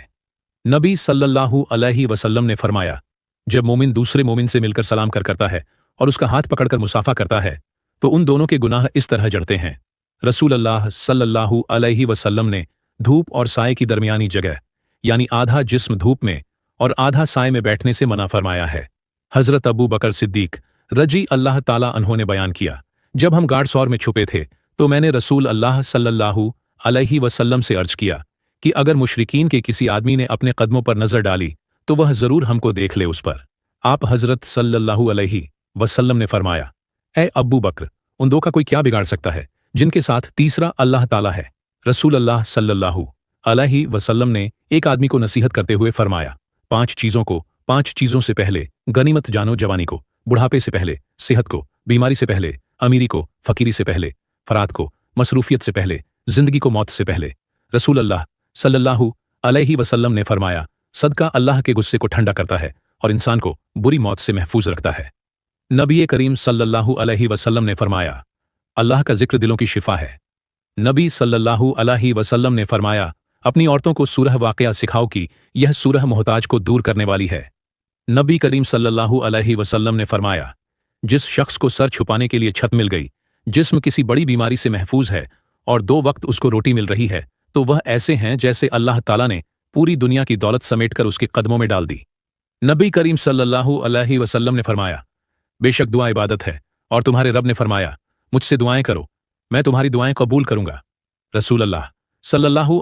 नबी सल्लल्लाहु अलैहि वसल्लम ने फरमाया, जब मोमिन दूसरे मोमिन से मिलकर सलाम करता है और उसका हाथ पकड़कर मुसाफा करता है तो उन दोनों के गुनाह इस तरह जड़ते हैं। रसूल अल्लाह सल्लल्लाहु अलैहि वसल्लम ने धूप और साए की दरमियानी जगह यानी आधा जिस्म धूप में और आधा साए में बैठने से मना फरमाया है। हजरत अबू बकर सिद्दीक रजी अल्लाह ताला अन्हों ने बयान किया, जब हम गाढ़ सौर में छुपे थे तो मैंने रसूल अल्लाह सल्लल्लाहु अलैहि वसल्लम से अर्ज किया कि अगर मुशरिकीन के किसी आदमी ने अपने कदमों पर नजर डाली तो वह जरूर हमको देख ले उस पर। आप हजरत सल्लल्लाहु अलैहि वसल्लम ने फरमाया, ऐ अबू बकर, उन दो का कोई क्या बिगाड़ सकता है जिनके साथ तीसरा अल्लाह ताला है। रसूल अल्लाह सल्लल्लाहु अलैहि वसल्लम ने एक आदमी को नसीहत करते हुए फरमाया, 5 चीजों से पहले गनीमत जानो जवानी को, बुढ़ापे से पहले सेहत को, बीमारी से पहले अमीरी को, फकीरी से पहले फरात को, मसरूफियत से पहले जिंदगी को, मौत से पहले। रसूल अल्लाह सल्लल्लाहु अलैहि वसल्लम ने फरमाया, सदका अल्लाह के गुस्से को ठंडा करता है और इंसान को बुरी मौत से महफूज रखता है। नबी करीम सल्लल्लाहु अलैहि वसल्लम ने फरमाया, अल्लाह का जिक्र दिलों की शिफा है। नबी सल्लल्लाहु अलैहि वसल्लम ने फरमाया, अपनी औरतों को सूरह वाक़या सिखाओ कि यह सूरह मोहताज को दूर करने वाली है। नबी करीम सल्लल्लाहु अलैहि वसल्लम ने फरमाया, जिस शख्स को सर छुपाने के लिए छत मिल गई, जिस्म किसी बड़ी बीमारी से महफूज है और 2 वक्त उसको रोटी मिल रही है, तो वह ऐसे हैं जैसे अल्लाह ताला ने पूरी दुनिया की दौलत समेटकर उसके कदमों में डाल दी। नबी करीम सल्लल्लाहु अलैहि वसल्लम ने फरमाया, बेशक दुआ इबादत है और तुम्हारे रब ने फरमाया, मुझसे दुआएं करो, मैं तुम्हारी दुआएं कबूल करूंगा। रसूल अल्लाह सल्लल्लाहु